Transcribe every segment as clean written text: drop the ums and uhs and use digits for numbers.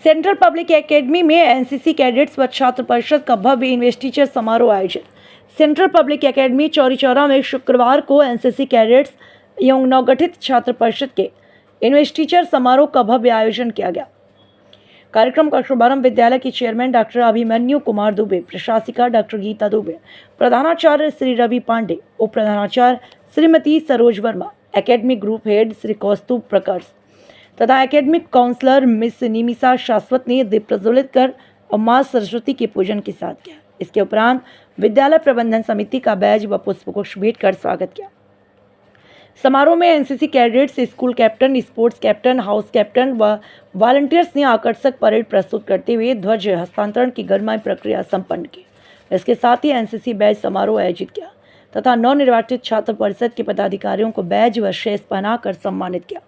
Central public academy में NCC cadets व छात्र परिषद का भव्य इन्वेस्टिचर समारोह आयोजित। Central public academy Chauri Chaura में शुक्रवार को एनसीसी कैडेट्स एवं नवगठित छात्र परिषद के इन्वेस्टिचर समारोह का भव्य आयोजन किया गया। कार्यक्रम का शुभारंभ विद्यालय की चेयरमैन डॉक्टर अभिमन्यु कुमार दुबे, प्रशासिका डॉक्टर गीता दुबे, प्रधानाचार्य श्री रवि पांडे, उप प्रधानाचार्य Shrimati Saroj Verma, academic group head Shri Kaustubh Prakarsh तथा एकेडमिक काउंसलर मिस निमिषा शाश्वत ने दीप प्रज्वलित कर और मां सरस्वती के पूजन के साथ किया। इसके उपरांत विद्यालय प्रबंधन समिति का बैज व पुष्पगुच्छ भेंट कर स्वागत किया। समारोह में NCC cadets, school captain, sports captain, house captain व वॉलंटियर्स ने आकर्षक परेड प्रस्तुत करते हुए ध्वज हस्तांतरण की गरिमामय प्रक्रिया संपन्न की। इसके साथ ही एनसीसी बैज समारोह आयोजित किया तथा नवनिर्वाचित छात्र परिषद के पदाधिकारियों को बैज व शेष पहनाकर सम्मानित किया।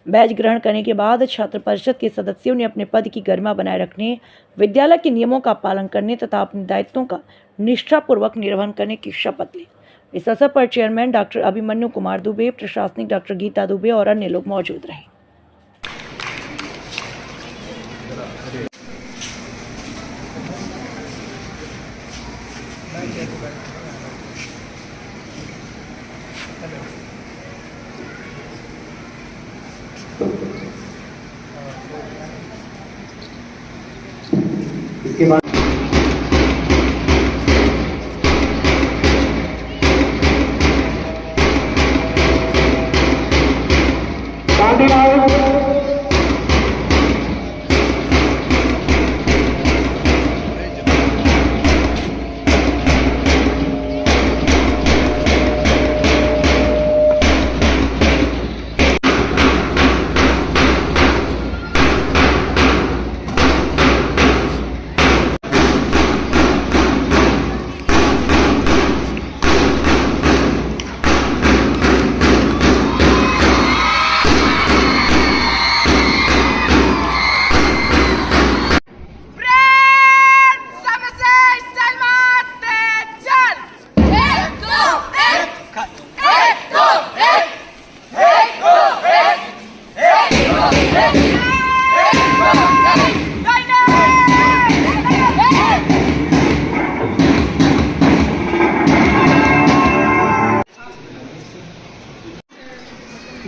बैज ग्रहण करने के बाद छात्र परिषद के सदस्यों ने अपने पद की गरिमा बनाए रखने, विद्यालय के नियमों का पालन करने तथा अपने दायित्वों का निष्ठापूर्वक निर्वहन करने की शपथ ली। इस अवसर पर चेयरमैन डॉक्टर अभिमन्यु कुमार दुबे, प्रशासनिक डॉक्टर गीता दुबे और अन्य लोग मौजूद रहे। इसके बाद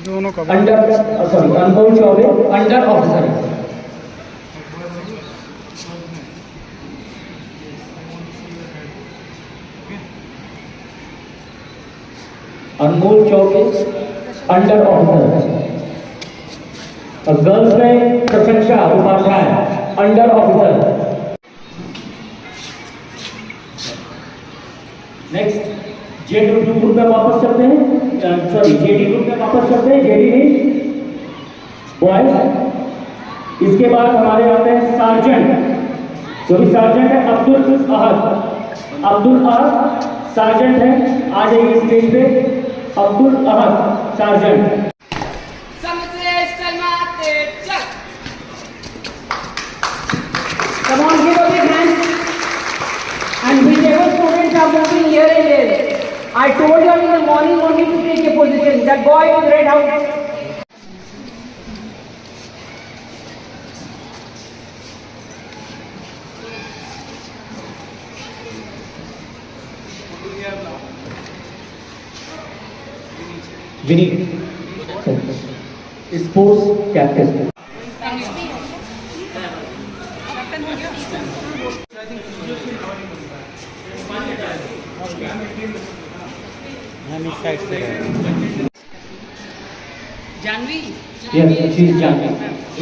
दोनों का Anmol Choubey under officer. Anmol Choubey under officer. और गर्ल्स में Prashansa Upadhyay under officer. Next JD group में वापस चलते हैं, जेडी ग्रुप में वापस चलते हैं, जेडी में बॉयज। इसके बाद हमारे आते हैं सार्जेंट, जो भी सार्जेंट है अब्दुल अहद सार्जेंट है। आ जाइए स्टेज पे अब्दुल अहद sergeant. Come on, give a big hand. And whichever students are moving here and there, I told you in the morning only to take a position. That boy with red house. Vineet sports captain. Janvi. Yes, she is Janvi.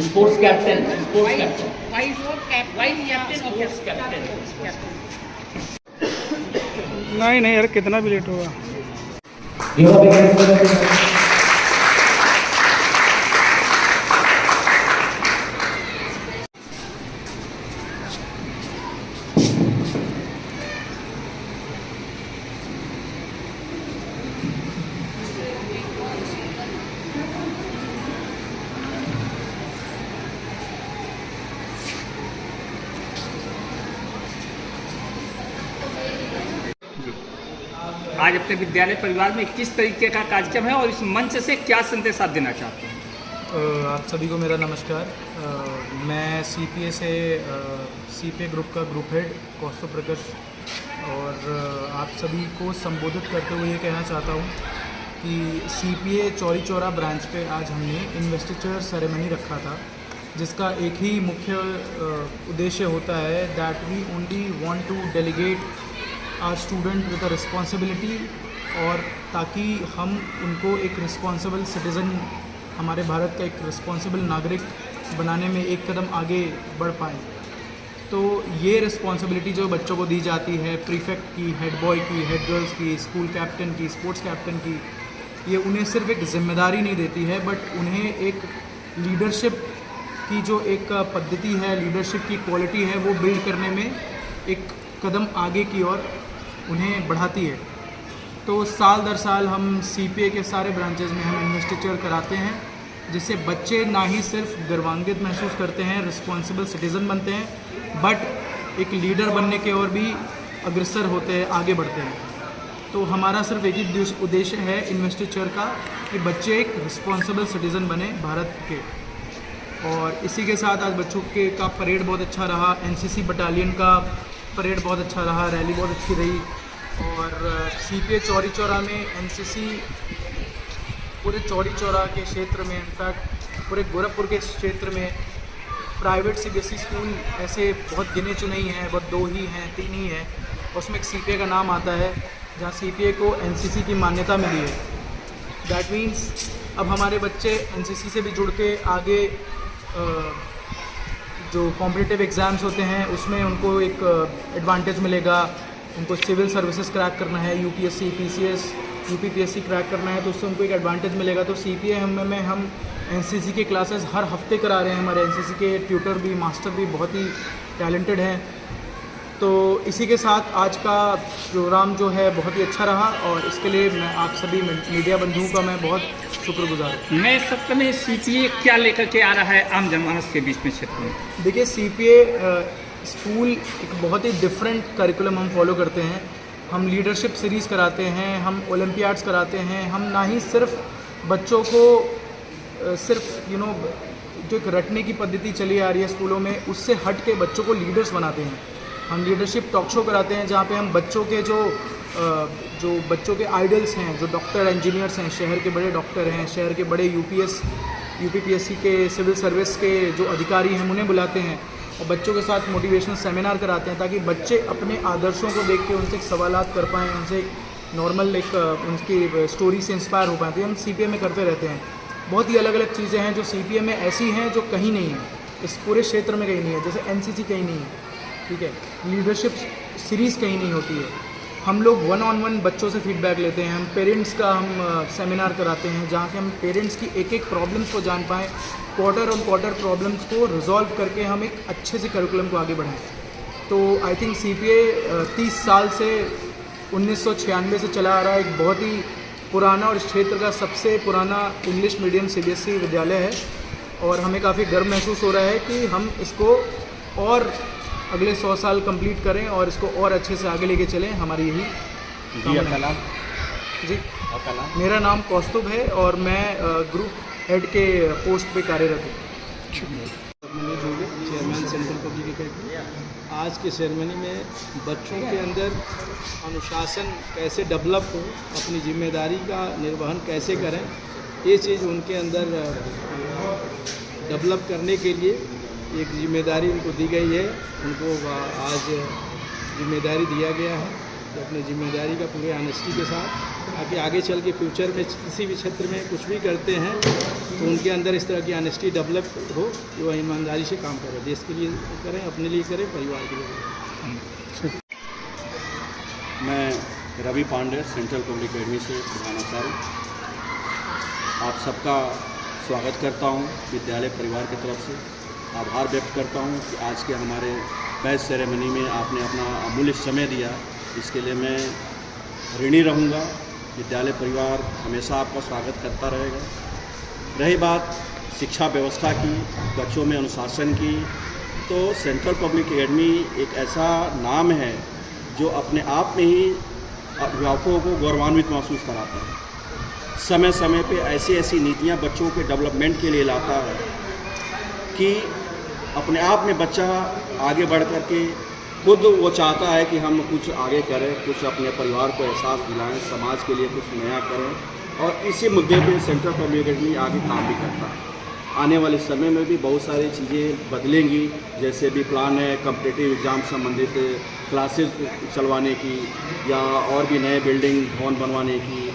Sports captain. Sports captain. Vice captain or captain? नहीं यार, कितना भी late होगा। आज अपने विद्यालय परिवार में किस तरीके का कार्यक्रम है और इस मंच से क्या संदेश आप देना चाहते हैं? आप सभी को मेरा नमस्कार। मैं CPA से CPA ग्रुप का ग्रुप हेड कौस्तुभ प्रकाश और आप सभी को संबोधित करते हुए ये कहना चाहता हूँ कि CPA चौरी चौरा ब्रांच पे आज हमने इन्वेस्टिचर सेरेमनी रखा था, जिसका एक ही मुख्य उद्देश्य होता है that we only want to delegate our student with a responsibility, और ताकि हम उनको एक रिस्पॉन्सिबल सिटीज़न, हमारे भारत का एक रिस्पॉन्सिबल नागरिक बनाने में एक कदम आगे बढ़ पाए। तो ये रिस्पॉन्सिबिलिटी जो बच्चों को दी जाती है, प्रीफेक्ट की, हेड बॉय की, हेड गर्ल्स की, स्कूल कैप्टन की, स्पोर्ट्स कैप्टन की, ये उन्हें सिर्फ एक जिम्मेदारी नहीं देती है बट उन्हें एक लीडरशिप की जो एक पद्धति है, लीडरशिप की क्वालिटी है, वो बिल्ड करने में एक कदम आगे की ओर उन्हें बढ़ाती है। तो साल दर साल हम CPA के सारे ब्रांचेज़ में हम इन्वेस्टिचर कराते हैं, जिससे बच्चे ना ही सिर्फ गर्वान्वित महसूस करते हैं, रिस्पॉन्सिबल सिटीज़न बनते हैं, बट एक लीडर बनने के और भी अग्रसर होते हैं, आगे बढ़ते हैं। तो हमारा सिर्फ एक ही उद्देश्य है इन्वेस्टिचर का कि बच्चे एक रिस्पॉन्सिबल सिटीज़न बने भारत के। और इसी के साथ आज बच्चों के का परेड बहुत अच्छा रहा, NCC बटालियन का परेड बहुत अच्छा रहा, रैली बहुत अच्छी रही। और CPA चौरी चौरा में NCC पूरे चौरी चौरा के क्षेत्र में, इनफैक्ट पूरे गोरखपुर के क्षेत्र में प्राइवेट CBSE स्कूल ऐसे बहुत गिने चुने ही हैं, बहुत 2 ही हैं, 3 ही हैं, उसमें एक CPA का नाम आता है जहाँ CPA को NCC की मान्यता मिली है। दैट मीन्स अब हमारे बच्चे NCC से भी जुड़ के आगे जो कॉम्पिटिटिव एग्ज़ाम्स होते हैं उसमें उनको एक एडवांटेज मिलेगा। उनको सिविल सर्विसेज क्रैक करना है, UPSC, PCS, UPPSC क्रैक करना है, तो उससे उनको एक एडवांटेज मिलेगा। तो CPA में हम NCC के क्लासेस हर हफ्ते करा रहे हैं। हमारे NCC के ट्यूटर भी, मास्टर भी बहुत ही टैलेंटेड हैं। तो इसी के साथ आज का प्रोग्राम जो है बहुत ही अच्छा रहा और इसके लिए मैं आप सभी मीडिया बंधुओं का मैं बहुत शुक्रगुजार हूँ। नए सत्र में CPA क्या लेकर के आ रहा है आम जनमानस के बीच में क्षेत्र में? देखिए, CPA स्कूल एक बहुत ही डिफरेंट करिकुलम हम फॉलो करते हैं। हम लीडरशिप सीरीज़ कराते हैं, हम ओलंपियाड्स कराते हैं। हम ना ही सिर्फ बच्चों को सिर्फ जो एक रटने की पद्धति चली आ रही है स्कूलों में, उससे हट के बच्चों को लीडर्स बनाते हैं। हम लीडरशिप टॉक शो कराते हैं जहाँ पे हम बच्चों के जो बच्चों के आइडल्स हैं, जो डॉक्टर इंजीनियर्स हैं, शहर के बड़े डॉक्टर हैं, शहर के बड़े UPPSC के सिविल सर्विस के जो अधिकारी हैं, उन्हें बुलाते हैं और बच्चों के साथ मोटिवेशनल सेमिनार कराते हैं ताकि बच्चे अपने आदर्शों को देख के उनसे सवालात कर पाएँ, उनसे नॉर्मल उनकी स्टोरी से इंस्पायर हो पाएँ। तो हम CPA में करते रहते हैं। बहुत ही अलग अलग चीज़ें हैं जो CPA में ऐसी हैं जो कहीं नहीं है, इस पूरे क्षेत्र में कहीं नहीं है। जैसे NCC कहीं नहीं है, ठीक है, लीडरशिप सीरीज़ कहीं नहीं होती है। हम लोग 1-on-1 बच्चों से फीडबैक लेते हैं। हम पेरेंट्स का सेमिनार कराते हैं जहाँ से हम पेरेंट्स की एक एक प्रॉब्लम्स को जान पाएँ, क्वार्टर ऑन क्वार्टर प्रॉब्लम्स को रिजॉल्व करके हम एक अच्छे से करिकुलम को आगे बढ़ाएं। तो आई थिंक CPA 30 साल से 1996 से चला आ रहा है, एक बहुत ही पुराना और इस क्षेत्र का सबसे पुराना इंग्लिश मीडियम CBSE विद्यालय है और हमें काफ़ी गर्व महसूस हो रहा है कि हम इसको और अगले 100 साल कंप्लीट करें और इसको और अच्छे से आगे लेके चलें। हमारी यही कामना है। जी, मेरा नाम कौस्तुभ है और मैं ग्रुप हेड के पोस्ट पे कार्यरत हूँ। मनोज होगे, चेयरमैन सेंट्रल पब्लिक एकेडमी। आज के सेरेमनी में बच्चों के अंदर अनुशासन कैसे डेवलप हो, अपनी जिम्मेदारी का निर्वहन कैसे करें, ये चीज़ उनके अंदर डेवलप करने के लिए एक जिम्मेदारी उनको दी गई है। उनको आज जिम्मेदारी दिया गया है कि अपनी जिम्मेदारी का पूरे ऑनेस्टी के साथ, ताकि आगे चल के फ्यूचर में किसी भी क्षेत्र में कुछ भी करते हैं तो उनके अंदर इस तरह की ऑनेस्टी डेवलप हो कि वह ईमानदारी से काम करें, देश के लिए करें, अपने लिए करें, परिवार के लिए करें। मैं Ravi Pandey central public academy से प्रधानाचार्य आप सबका स्वागत करता हूं विद्यालय परिवार की तरफ से। आभार व्यक्त करता हूं कि आज के हमारे बैच सेरेमनी में आपने अपना अमूल्य समय दिया, इसके लिए मैं ऋणी रहूँगा। विद्यालय परिवार हमेशा आपका स्वागत करता रहेगा। रही बात शिक्षा व्यवस्था की, बच्चों में अनुशासन की, तो सेंट्रल पब्लिक एकेडमी एक ऐसा नाम है जो अपने आप में ही अभिभावकों को गौरवान्वित महसूस कराता है। समय समय पे ऐसी ऐसी नीतियाँ बच्चों के डेवलपमेंट के लिए लाता है कि अपने आप में बच्चा आगे बढ़ कर के खुद वो चाहता है कि हम कुछ आगे करें, कुछ अपने परिवार को एहसास दिलाएं, समाज के लिए कुछ नया करें, और इसी मुद्दे पे सेंट्रल पब्लिक एकेडमी आगे काम भी करता है। आने वाले समय में भी बहुत सारी चीज़ें बदलेंगी, जैसे भी प्लान है कॉम्पिटिटिव एग्ज़ाम संबंधित क्लासेस चलवाने की, या और भी नए बिल्डिंग भवन बनवाने की,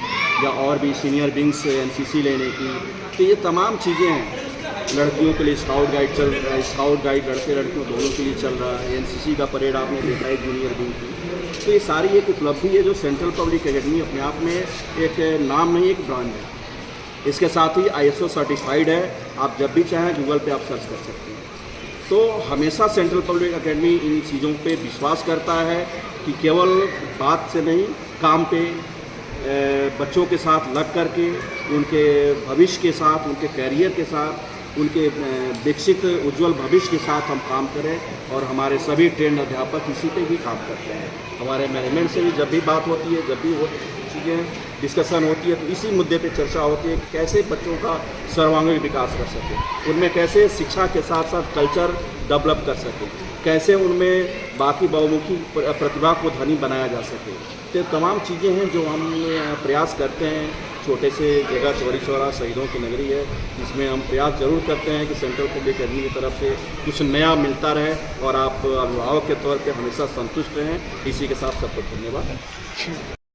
या और भी सीनियर विंग्स एनसीसी लेने की। तो ये तमाम चीज़ें हैं। लड़कियों के लिए स्काउट गाइड चल रहा है, स्काउट गाइड लड़के लड़कियों दोनों के लिए चल रहा है। एनसीसी का परेड आपने देखा है जूनियर विंग की। तो ये सारी एक उपलब्धि है जो सेंट्रल पब्लिक एकेडमी अपने आप में एक नाम नहीं, एक ब्रांड है। इसके साथ ही ISO सर्टिफाइड है, आप जब भी चाहें गूगल पे आप सर्च कर सकते हैं। तो हमेशा सेंट्रल पब्लिक एकेडमी इन चीज़ों पे विश्वास करता है कि केवल बात से नहीं, काम पे बच्चों के साथ लग करके, उनके भविष्य के साथ, उनके करियर के साथ, उनके विकसित उज्जवल भविष्य के साथ हम काम करें। और हमारे सभी ट्रेंड अध्यापक इसी पे भी काम करते हैं। हमारे मैनेजमेंट से भी जब भी बात होती है, जब भी वो चीज़ें डिस्कशन होती है, तो इसी मुद्दे पे चर्चा होती है कि कैसे बच्चों का सर्वांगीण विकास कर सकें, उनमें कैसे शिक्षा के साथ साथ कल्चर डेवलप कर सकें, कैसे उनमें बाकी बहुमुखी प्रतिभा को धनी बनाया जा सके। तो तमाम चीज़ें हैं जो हम प्रयास करते हैं। छोटे से जगह चौरी चौरा शहीदों की नगरी है, जिसमें हम प्रयास जरूर करते हैं कि सेंट्रल पब्लिक एकेडमी की तरफ से कुछ नया मिलता रहे और आप अभिभावक के तौर पे हमेशा संतुष्ट रहें। इसी के साथ सबको धन्यवाद।